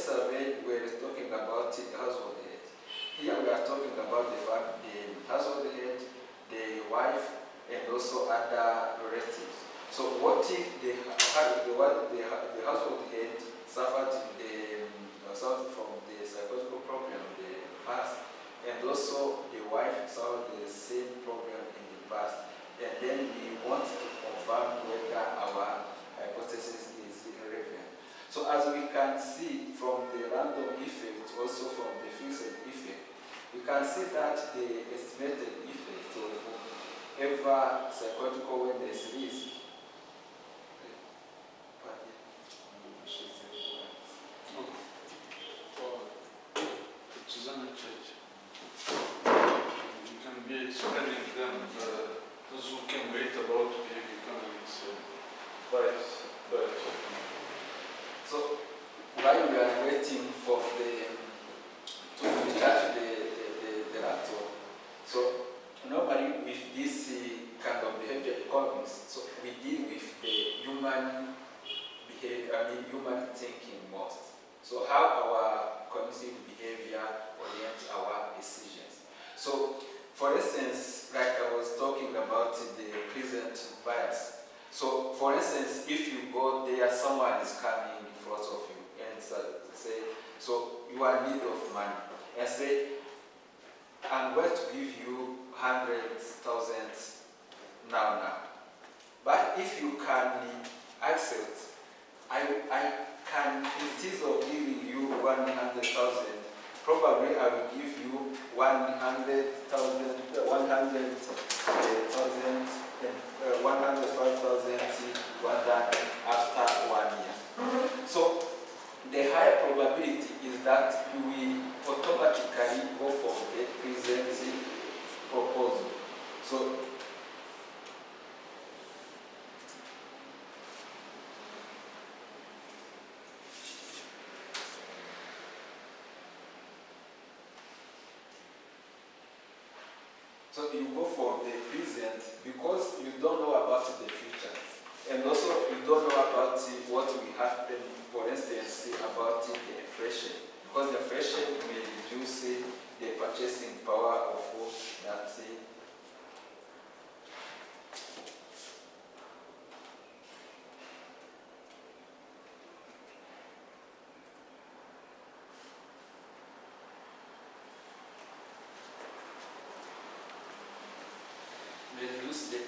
survey we were talking about the household head. Here we are talking about the fact the household head, the wife, and also other relatives. So what if the household head suffered from the psychological problem in the past, and also the wife suffered the same problem in the past, and then we want to confirm whether our hypothesis is relevant. So as we can see from the random effect, also from the fixed effect, we can see that the estimated effect of ever psychological wellness is You can be explaining them, those who can wait about behavior economics, so while we are waiting for to recharge the laptop, so normally with this kind of behavior economics, so we deal with the human behavior, human thinking most. So how our cognitive behavior orients our decisions. So for instance, like I was talking about the present bias. So for instance, if you go there, someone is coming in front of you and say, so you are in need of money, and say, I'm going to give you 100,000 now. But if you can accept, I can, instead of giving you 100,000, probably I will give you 105,000 after 1 year. So the higher probability is that you will automatically go for the present proposal. So you go for the present because you don't know about the future. And also you don't know about what will happen, for instance, about the inflation. Because the inflation may reduce the purchasing power of that. Reduce the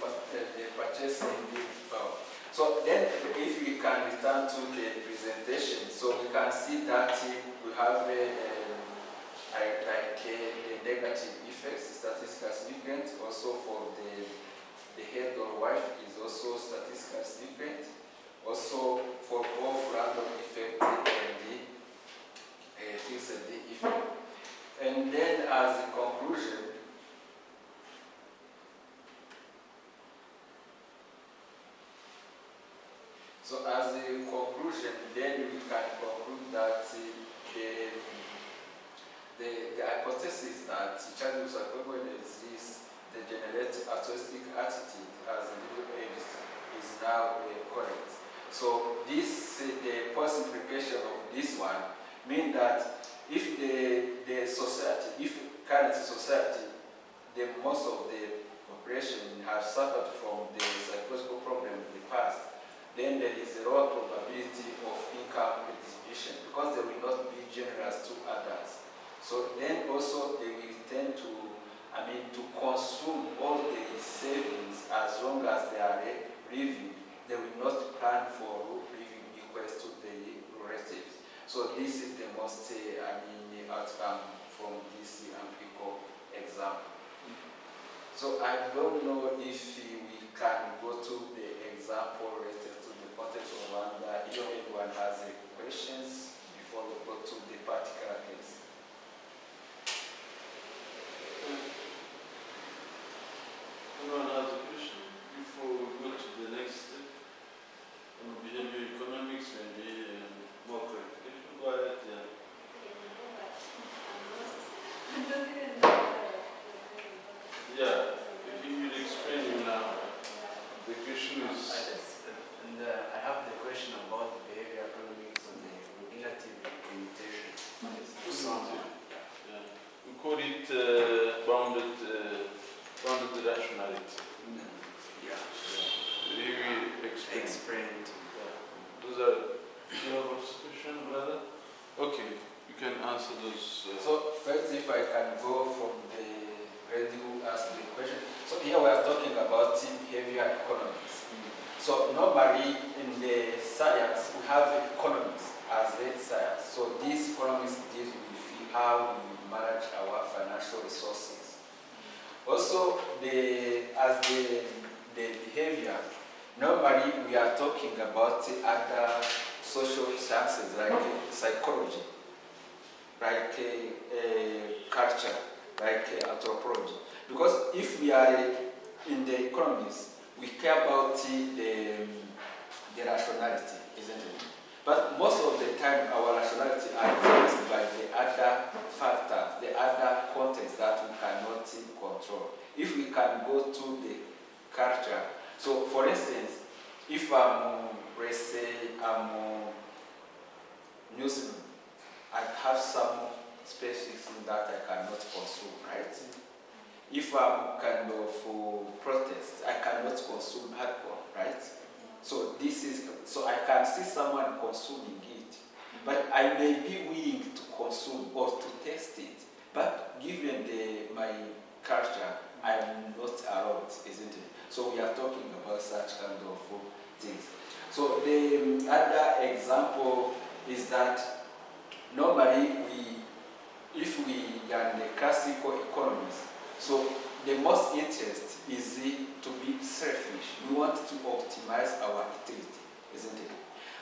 purchasing power. So then if we can return to the presentation, so we can see that we have the negative effects, statistical significant. Also for the head or wife is also statistical significant. Also for both random effect and the fixed effect. And then as a conclusion, then we can conclude that the hypothesis that childhood psychosis is the generative altruistic attitude as individual age is now correct. So this the post implication of this one means that if the society, if current society, the most of the population have suffered from the psychological problem in the past, then there is a lower probability of income redistribution because they will not be generous to others. So then also they will tend to, to consume all the savings as long as they are living. They will not plan for living equals to the relatives. So this is the most, outcome from this empirical example. So I don't know if we can go to the example related to the context of Rwanda. If anyone has any questions before we go to the particular case. Anyone has a question before we go to the next step? On behavior economics, maybe more clarification. Go ahead, yeah. Yeah, if you will explain now. The question is. I have the question about the behavior economics on the relative limitation answer those. So first, if I can go from the radio as the question. So here we are talking about behavior economics. So normally in the science we have economics as the science. So these economics deals with how we manage our financial resources. Also, as the behavior, normally we are talking about other social sciences like psychology, like culture, like anthropology. Because if we are in the economies, we care about the rationality, isn't it? But most of the time, our rationality are influenced by the other factors, the other contexts that we cannot control. If we can go to the culture, so for instance, if let's say I'm Muslim, I have some species that I cannot consume, right? If I'm kind of protest, I cannot consume alcohol, right? So so I can see someone consuming it, but I may be willing to consume or to taste it. But given my culture, I'm not allowed, isn't it? So we are talking about such kind of things. So the other example is that normally if we are in the classical economies, so the most interest is to be selfish. We want to optimize our activity, isn't it?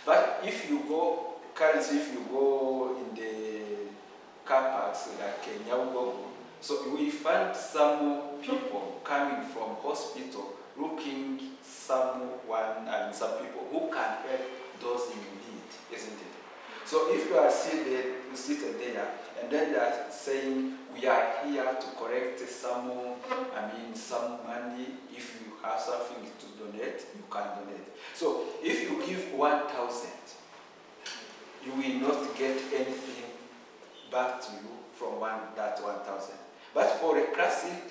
But if you go, currently if you go in the car parks like Nyabugogo, so you will find some people coming from hospital looking someone and some people who can help those in need, isn't it? So if you are seated there, and then they are saying, we are here to collect some money. If you have something to donate, you can donate. So if you give 1,000, you will not get anything back to you from that 1,000. But for a classic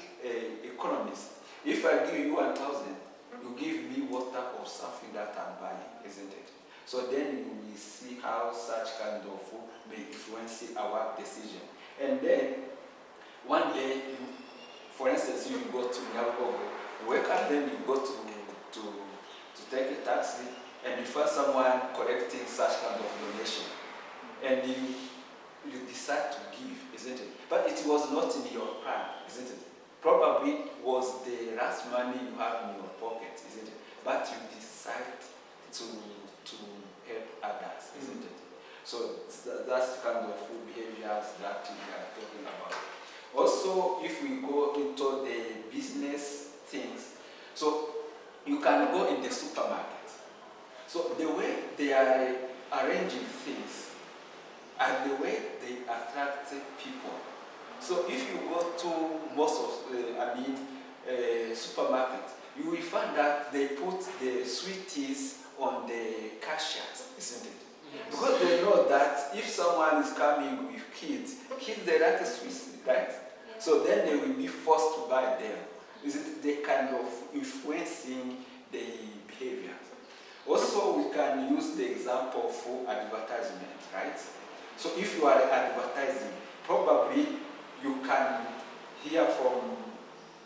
economist, if I give you 1,000, you give me water or something that I'm buying, isn't it? So then you will see how such kind of food may influence our decision. And then one day, for instance, you go to Nyabugogo, you wake up, then you go to take a taxi, and you find someone collecting such kind of donation, and you decide to give, isn't it? But it was not in your plan, isn't it? Probably was the last money you have in your pocket, isn't it? But you decide to help others, isn't it? So that's the kind of food behaviors that we are talking about. Also, if we go into the business things, so you can go in the supermarket. So the way they are arranging things and the way they attract people. So if you go to most of supermarket, you will find that they put the sweeties on the cashiers, isn't it? Yes. Because they know that if someone is coming with kids they like sweets, right? Yes. So then they will be forced to buy them. Is it they kind of influencing the behavior? Also, we can use the example for advertisement, right? So if you are advertising, probably you can hear from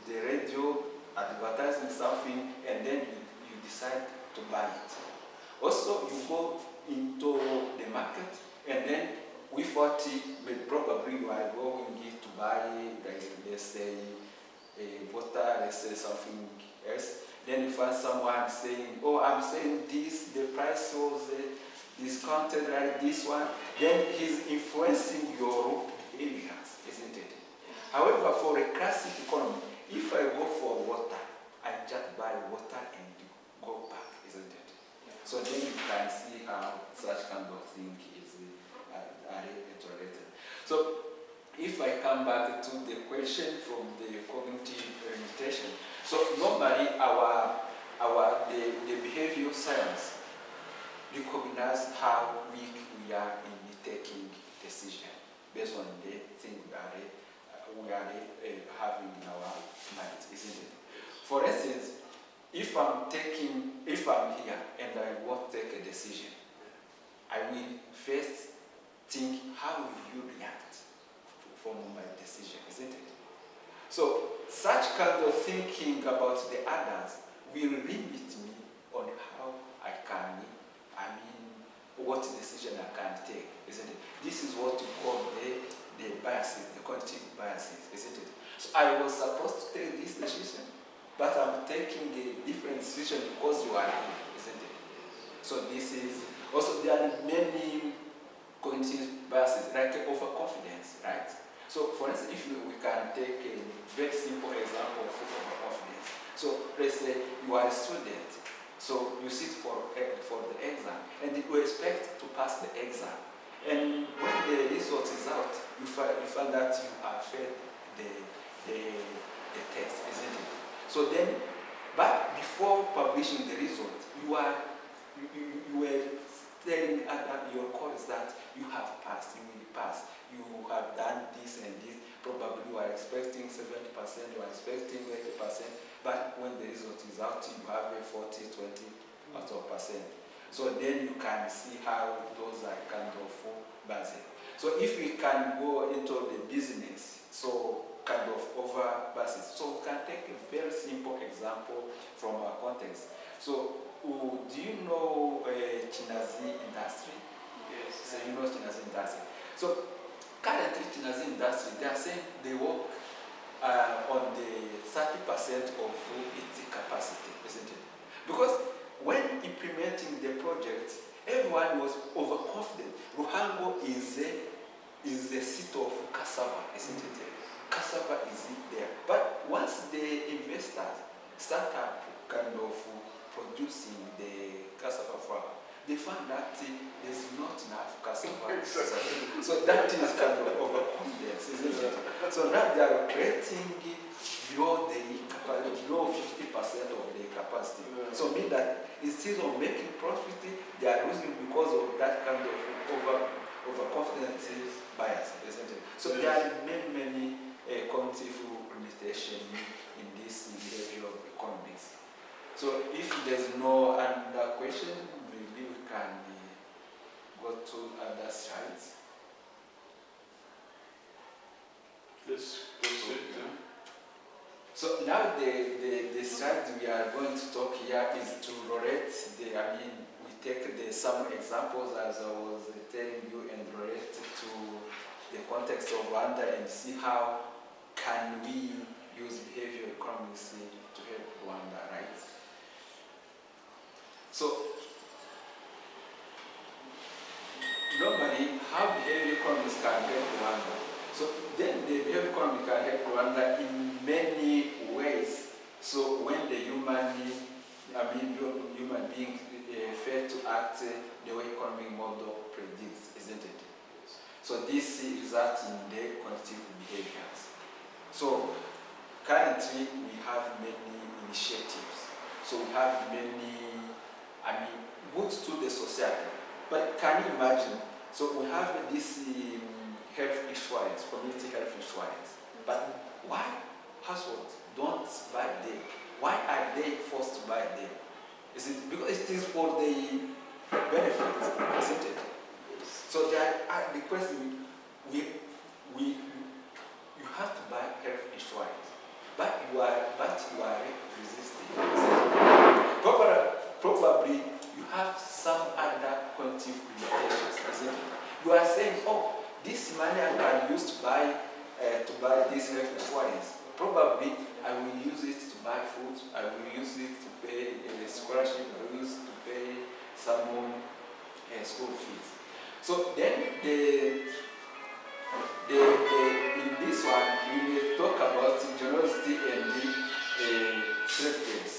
the radio advertising something and then you decide to buy it. Also, you go into the market and then we thought probably you are going to buy, let's say, water, let's say something else. Then you find someone saying, oh, I'm saying this, the price was discounted like this one. Then he's influencing your behaviors, isn't it? However, for a classic economy, if I go for water, I just buy water and go back, isn't it? So then you can see how such kind of thing is related. So if I come back to the question from the cognitive limitation, so normally the behavioral science recognize how weak we are in taking decision based on the thing we are having in our minds, isn't it? For instance, if I'm here and I want to take a decision, I will first think, how will you react from my decision, isn't it? So such kind of thinking about the others will limit me on how what decision I can take, isn't it? This is what you call the biases, the cognitive biases, isn't it? So I was supposed to take this decision, but I'm taking a different decision because you are here, isn't it? So this is, also there are many cognitive biases, like overconfidence, right? So for instance, if we can take a very simple example of overconfidence. So let's say you are a student, so you sit for the exam, and you expect to pass the exam. And when the result is out, you find that you have failed the test, isn't it? So then, but before publishing the result, you were telling your colleagues that you have passed, you will pass, you have done this and this. Probably you are expecting 70%, you are expecting 80%, but when the result is out, you have a 40, 20 out of percent. So then you can see how those are kind of biased. So if we can go into the business, so kind of over biases. So we can take a very simple example from our context. So do you know Chinazi industry? Yes. So you know Chinazi industry. So currently Chinazi industry, they are saying they work on the 30% of its capacity, isn't it? Because when implementing the project, everyone was overconfident. Ruhango is a seat of cassava, isn't it? Cassava is there. But once the investors start up kind of producing the cassava flour, they found that there's not enough cassava. So that is kind of overconfidence, isn't it? So now they are operating below 50% of the capacity. So mean that instead of making profit, they are losing because of that kind of overconfidence bias, isn't it? So there are many cognitive limitations in this behavior of economics. So if there's no other question, maybe we can go to other slides. Let's proceed. So now the slide we are going to talk here is to relate we take some examples as I was telling you and relate to the context of Rwanda and see how can we use behavioral economics to help Rwanda, right? So normally, how behavioral economics can help Rwanda? So then the behavioral economy can help Rwanda in many ways. So when the human being fail to act the way economic model predicts, isn't it? So this results in the cognitive behaviors. So currently we have many initiatives. So we have many, goods to the society. But can you imagine? So we have this health insurance, community health insurance. But why households don't buy them? Why are they forced to buy them? Is it because it is for the benefit, isn't it? So the question you have to buy health insurance, but you are resisting. Probably you have some other cognitive limitations, isn't it? You are saying, oh, this money I can use to buy this health insurance. Probably I will use it to buy food, I will use it to pay a scholarship, I will use it to pay someone school fees. So then in this one, we will talk about generosity and the self-praise.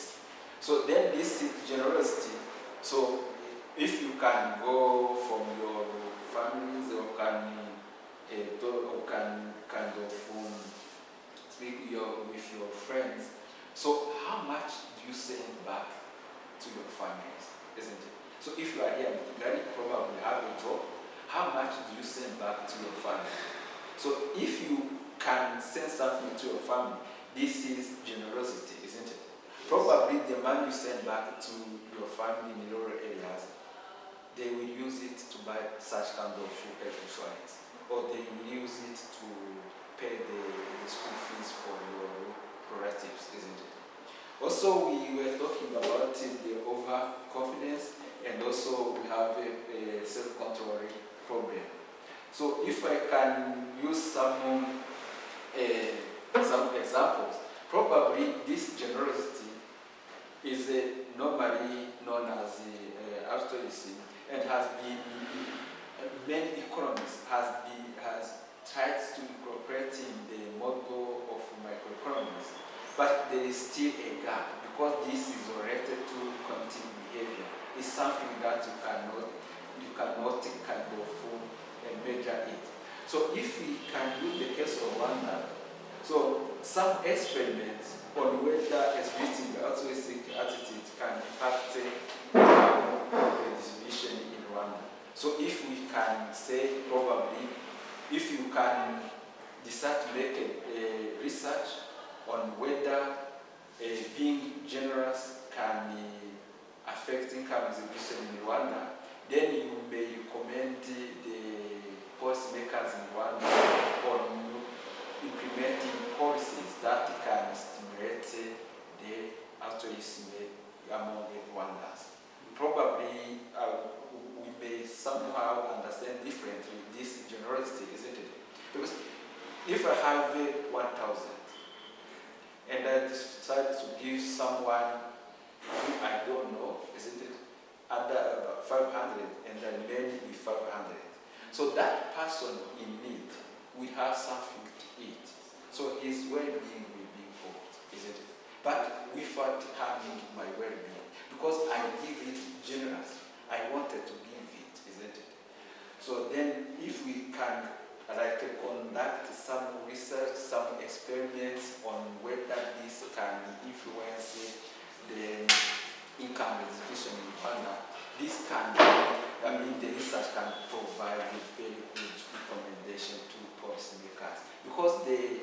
So then this generosity, so if you can go from your families or can kind of speak with your friends, so how much do you send back to your families, isn't it? So if you are here, you probably have a job, how much do you send back to your family? So if you can send something to your family, this is generosity, isn't it? Probably the money you send back to your family in rural areas, they will use it to buy such kind of health insurance, or they will use it to pay the school fees for your relatives, isn't it? Also, we were talking about the overconfidence, and also we have a self-control problem. So if I can use some examples, probably this generosity is normally known as altruism, and has been many economists has tried to incorporate in the model of microeconomics, but there is still a gap because this is related to cognitive behavior. It's something that you cannot kind of measure it. So if we can use the case of Rwanda, so some experiments on whether exhibiting altruistic attitude can impact the distribution in Rwanda. So if we can say probably, if you can decide to make a research on whether being generous can affect income distribution in Rwanda, then you may recommend the policymakers in Rwanda on implementing policies that can stimulate the altruism among the Rwandans. Probably we may somehow understand differently this generosity, isn't it? Because if I have 1,000 and I decide to give someone who I don't know, isn't it, under 500, and then remain with 500. So that person in need will have something to eat. So his well-being will be improved, isn't it? But without harming my well-being, because I give it generous, I wanted to give it, isn't it? So then if we can conduct some research, some experiments on whether this can influence the income distribution in Rwanda, this can be, the research can provide a very good recommendation to policymakers, because the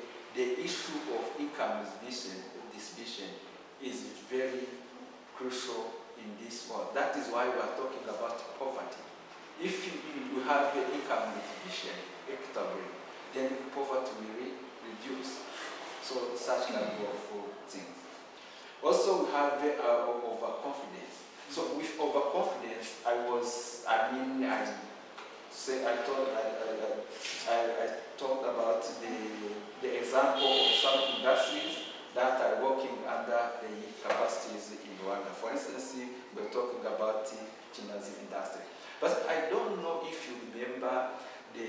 issue of income distribution is very crucial in this world. That is why we are talking about poverty. If you have the income distribution equitably, then poverty will reduce. So such kind of things. Also, we have overconfidence. So with overconfidence, I talked about the example of some industries that are working under the capacities in Rwanda. For instance, we're talking about the Chinazi industry. But I don't know if you remember the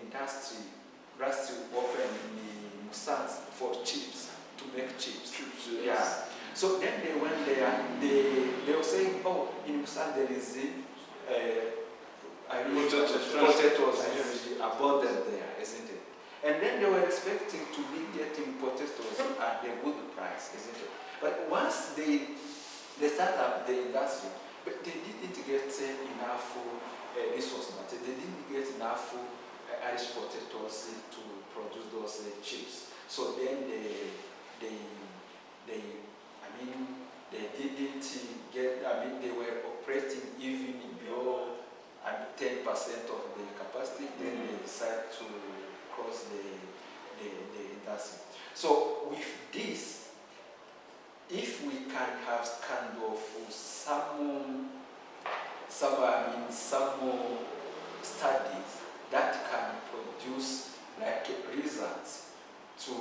industry opened in Musanze for chips, to make chips. Yes. Yeah. So then they went there, they were saying, oh, in Musanze there is potatoes abundant there, isn't it? And then they were expecting to be getting potatoes at a good price, isn't it? But once they start up the industry, but they didn't get enough resources, but they didn't get enough Irish potatoes to produce those chips. So then they didn't get, they were operating even below 10% of the capacity, then they decided to cross the industry. So with this, if we can have kind of some studies that can produce like results to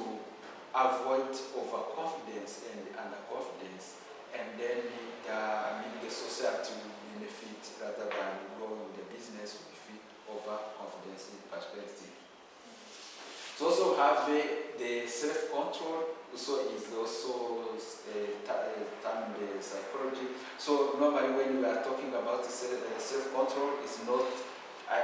avoid overconfidence and underconfidence, and then the society will benefit rather than growing the business with overconfidence perspective. So also have the self-control, also is also termed psychology. So normally when we are talking about self-control, it's not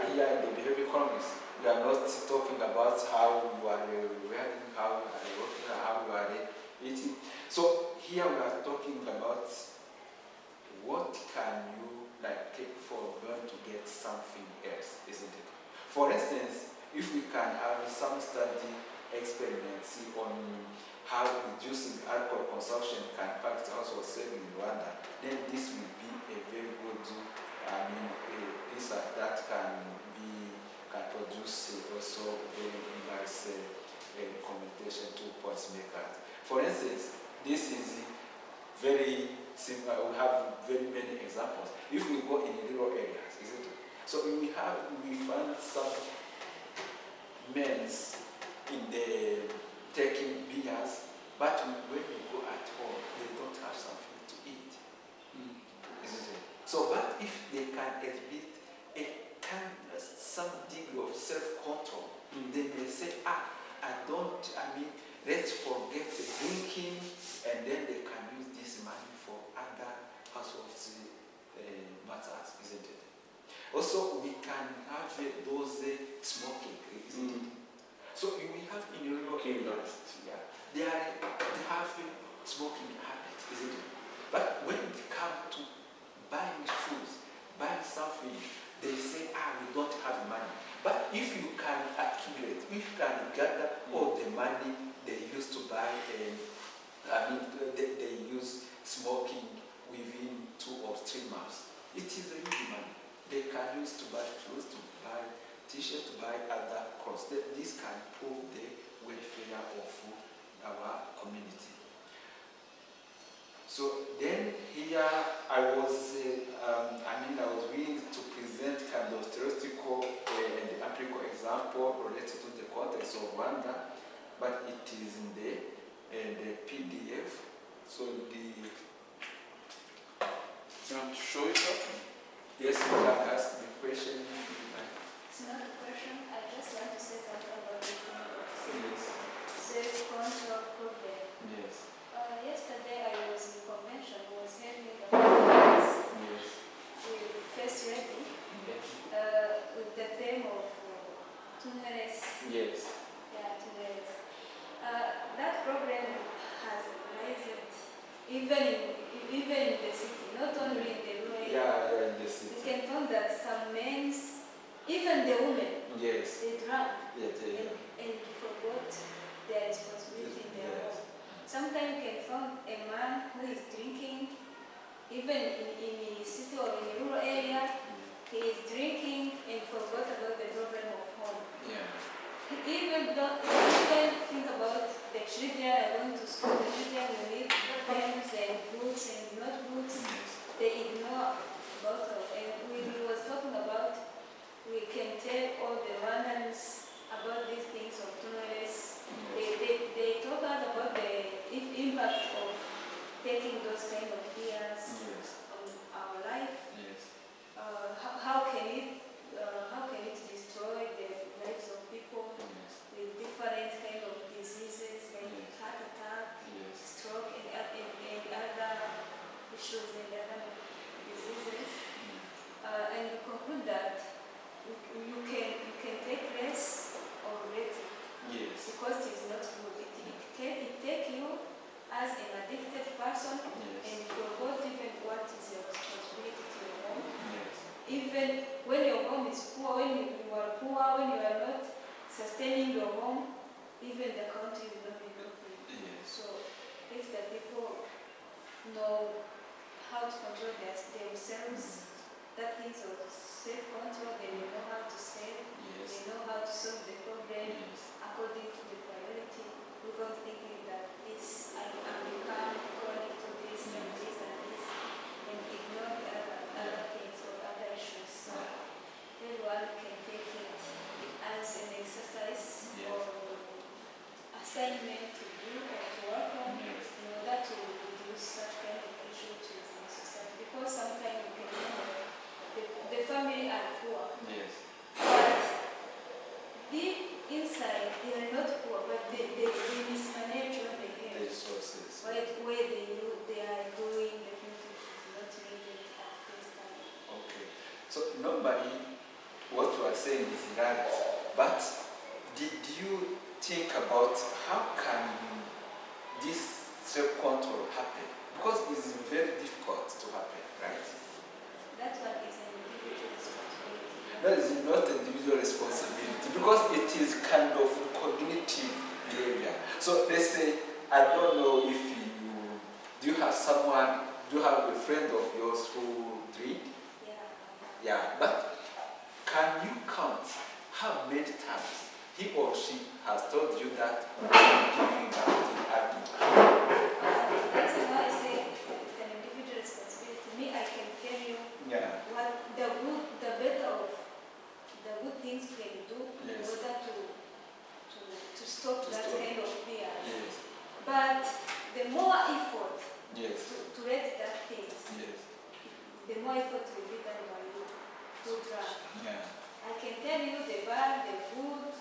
here in the behavior economics. We are not talking about how you are wearing, how you are working, how you are eating. So here we are talking about what can you take for them to get something else, isn't it? For instance, if we can have some study experiments on how reducing alcohol consumption can impact household saving in Rwanda, then this will be a very good, research that can produce also very nice commentation to policymakers. For instance, this is very simple. We have very many examples. If we go in rural areas, isn't it? So we find some men in the taking beers, but when you go at home, they don't have something to eat, isn't it? So, but if they can exhibit some degree of self-control, they may say, let's forget the drinking, and then they can use this money for other household matters, isn't it? Also, we can have those smoking, isn't it? So we have in rural areas, they have smoking habits, isn't it? But when it comes to buying shoes, buying something, they say, we don't have money. But if you can accumulate, if you can gather all the money they used to buy, they use smoking within 2 or 3 months, it is a huge money. They can use to buy clothes, to buy t-shirts, to buy other clothes. This can improve the welfare of our community. So then here I was willing to present kind of theoretical and empirical example related to the context of Rwanda, but it is in the PDF. So you want to show it up? Yes, you can ask the question. It's not a question. I just want to say something about the Yes. self-control problem. Yes. Yesterday I was in convention, was having a conference Yes. with First Lady Yes. with the theme of Tuneres. Yes. Yeah, Tuneres. That problem has risen even in the city, not only in the rural area. Yeah, in the You city. can find that some men, even the women, Yes. they drank Yes. and forgot their responsibility in their Yes. home. Sometimes you can find a man who is drinking, even in the city or in the rural area, he is drinking and forgot about the problem of home. Yeah. He even think about the children are going to school, the children will need pens and books and notebooks. Yes. They ignore about it. And we was talking about, we can tell all the Rwandans about these things of tolerance. They talk us about the impact of taking those kind of beers Yes. on our life. Yes. How can it destroy the lives of people Yes. with different kind of diseases like Yes. heart attack, Yes. stroke, and other issues and other diseases. And we conclude that you can take less already Yes. because it is not good. It take you as an addicted person Yes. and forgot even what is your responsibility to your home. Yes. Even when your home is poor, when you are poor, when you are not sustaining your home, even the country will not be helping. Yes. So if the people know how to control themselves, that means of self-control, they will know how to save, Yes. they know how to solve the problem Yes. according to the priority, without thinking that this, I can become chronic to this and this and this, and ignore the other things or other issues. So everyone can take it as an exercise Yes. or assignment to do or to work on Yes. in order to reduce such kind of issues in society. Because sometimes you can know the family are poor, Yes. but deep inside they are not poor, but they mismanage what they The have. resources. Where they are doing the things which is not needed at first time. Okay. So normally, what you are saying is right, but did you think about how can this self-control happen? Because it's very difficult to happen, right? That one is an individual responsibility. That is not individual responsibility because it is kind of cognitive area. So let's say I don't know if do you have someone, do you have a friend of yours who drink? Yeah, but can you count how many times he or she has told you that giving up the habit? That's why I say it's an individual responsibility. Me, I can tell you Yeah. what the good, the better of the good things we can do in Yes. order to stop To that stop. kind of fear. Yes. But the more effort Yes. to read that things, Yes. the more effort will be done by you to try. Yeah. I can tell you the bad, the good,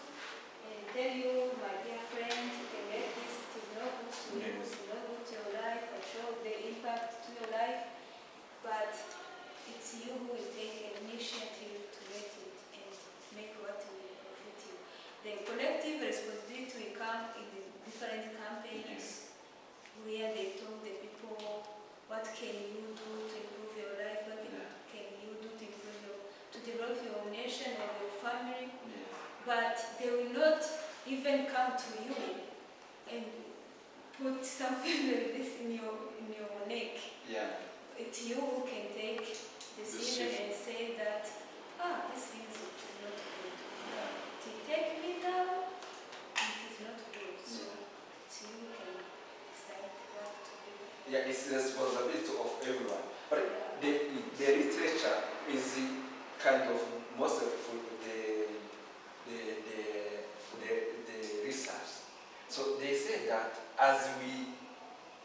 and tell you, my dear friend, you can get this, it is not good to you, Yes. it is not good to your life, I show the impact to your life, but it's you who will take an initiative to get it and make what will profit you. The collective responsibility will come in the different campaigns where they told the people what can you do to improve your life, what can you do to improve to develop your nation or your family, but they will not even come to you and put something like this in your neck. Yeah. It's you who can take decision and say that, this thing is not good. To take me down, it is not good. So it's you who can decide what to do. Yeah, it's the responsibility of everyone. But the literature is kind of most of the research. So they say that as we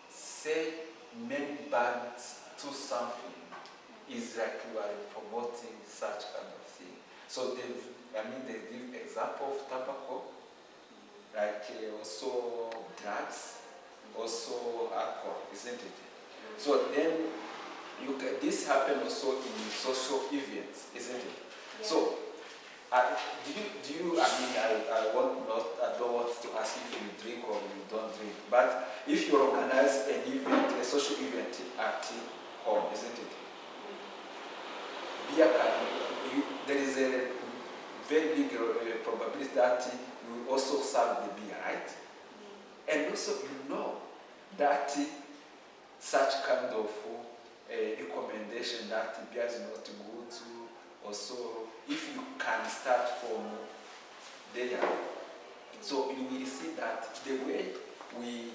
say many bands to something, is like you are promoting such kind of thing. So they give example of tobacco, like also drugs, also alcohol, isn't it? So then this happen also in social events, isn't it? Yeah. So do you? I don't want to ask if you drink or you don't drink, but if you organize an event, a social event at home, isn't it? Beer there is a very big probability that you also serve the beer, right? And also you know that such kind of recommendation that beer is not good to also, if you can start from there, so you will see that the way we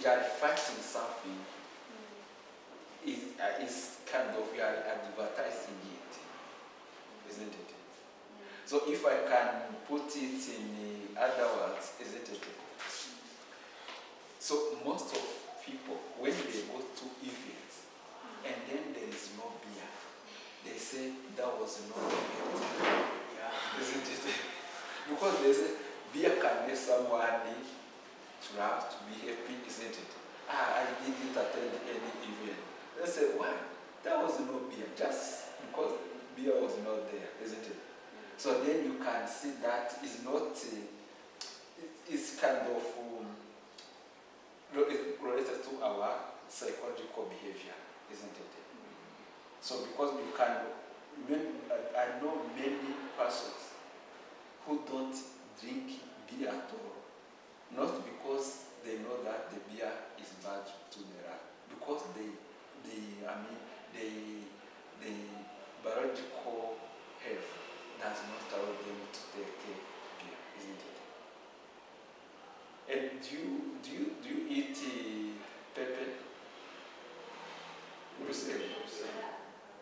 are fighting something is kind of, we are advertising it, isn't it? So if I can put it in other words, isn't it? So most of people, when they go to events and then there is no beer, they say that was no event. Yeah, isn't it? Because they say beer can make someone to have to be happy, isn't it? I didn't attend any event. They say, why? There was no beer, just because beer was not there, isn't it? So then you can see that it's not, it's kind of related to our psychological behavior, isn't it? So because you can, I know many persons who don't drink beer at all, not because they know that the beer is bad to their life, because the biological health does not allow them to take beer, isn't it? And do you eat pepper?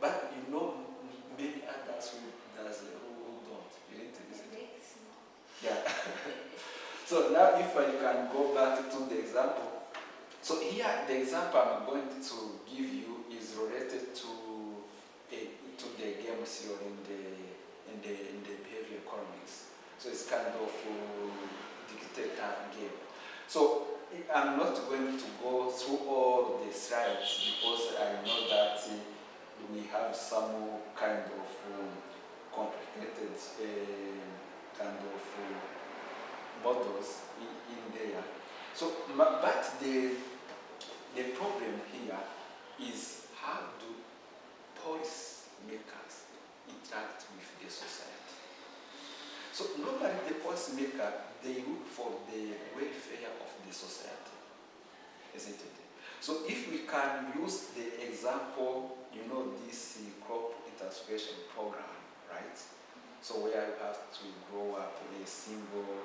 But you know many others who don't, isn't it? Yeah. So now if I can go back to the example. So here the example I'm going to give you is related to the game theory in the behavior economics. So it's kind of dictator game. So I'm not going to go through all the slides because I know that we have some kind of complicated kind of models in there. So, but the problem here is how do policy makers interact with the society. So normally the policymaker, they look for the welfare of the society, isn't it? So if we can use the example, this crop intensification program, right? So where you have to grow up a single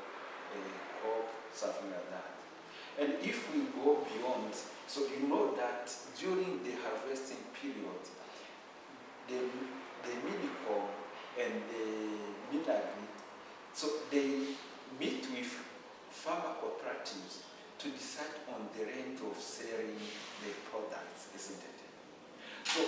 crop, something like that. And if we go beyond, so you know that during the harvesting period, the Minicom and the Minagri, so they meet with farmer cooperatives to decide on the range of selling the products, isn't it? So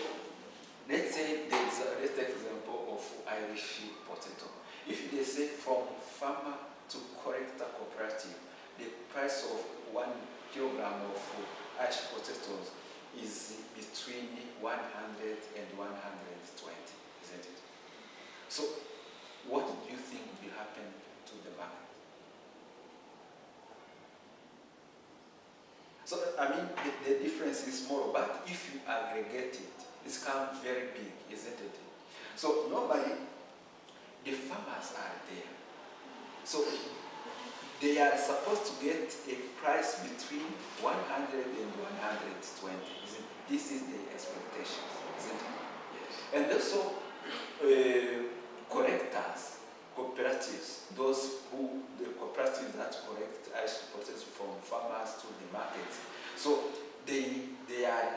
let's say let's take example of Irish potato. If they say from farmer to collector cooperative, the price of 1 kilogram of Irish potatoes is between 100 and 120, isn't it? So what do you think will happen to the market? So, the difference is small, but if you aggregate it, it's become very big, isn't it? So, normally, the farmers are there. So, they are supposed to get a price between 100 and 120. This is the expectation, isn't it? Yes. And also, collectors, cooperatives, the cooperatives that collect ice potatoes from farmers to the market. So they are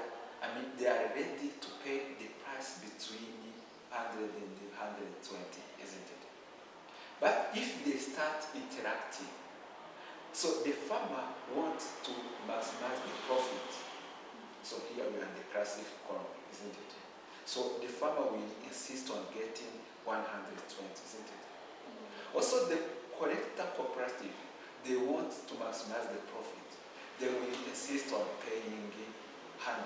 ready to pay the price between 100 and 120, isn't it? But if they start interacting, so the farmer wants to maximize the profit. So here we are in the classic economy, isn't it? So the farmer will insist on getting 120, isn't it? Also, the collector cooperative, they want to maximize the profit. They will insist on paying 100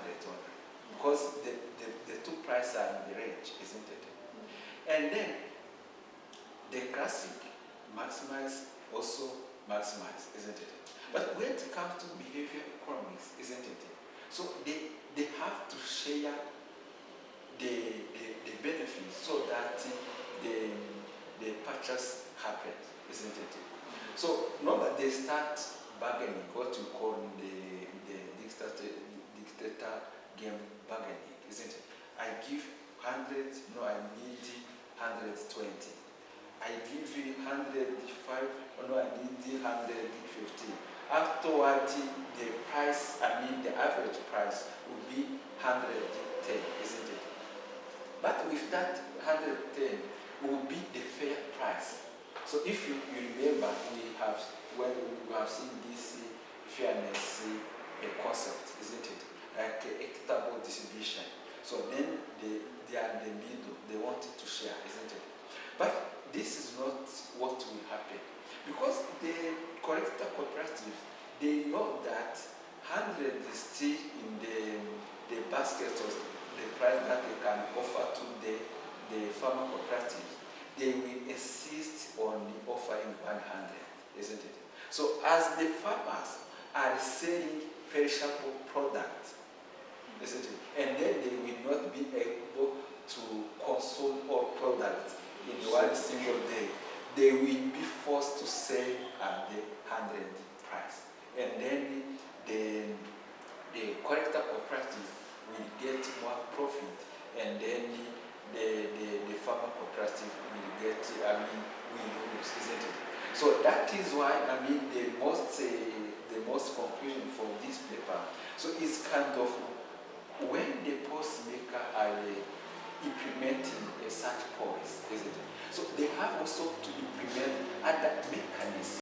because the two prices are in the range, isn't it? And then the classic also maximize, isn't it? But when it comes to behavior economics, isn't it? So they have to share the benefits so that the purchase happens, isn't it? So normally they start bargaining, what you call the dictator game bargaining, isn't it? I give 100, no, I need 120. I give you 105, no, I need 150. Afterwards, the price, the average price will be 110, isn't it? But with that 110 will be the fair price. So if you remember, when we have seen this fairness concept, isn't it? Like equitable distribution. So then they are in the middle. They wanted to share, isn't it? But this is not what will happen. Because the collector cooperatives, they know that 100 is still in the basket of the price that they can offer to the farmer cooperatives. They will insist on offering 100, isn't it? So as the farmers are selling perishable products, isn't it? And then they will not be able to consume all products in one single day. They will be forced to sell at the 100 price. And then the collector cooperative will get more profit, and then the farmer cooperative will get, will lose, isn't it? So that is why, the most conclusion for this paper, so it's kind of when the policymaker are implementing a such policy, isn't it? So they have also to implement other mechanisms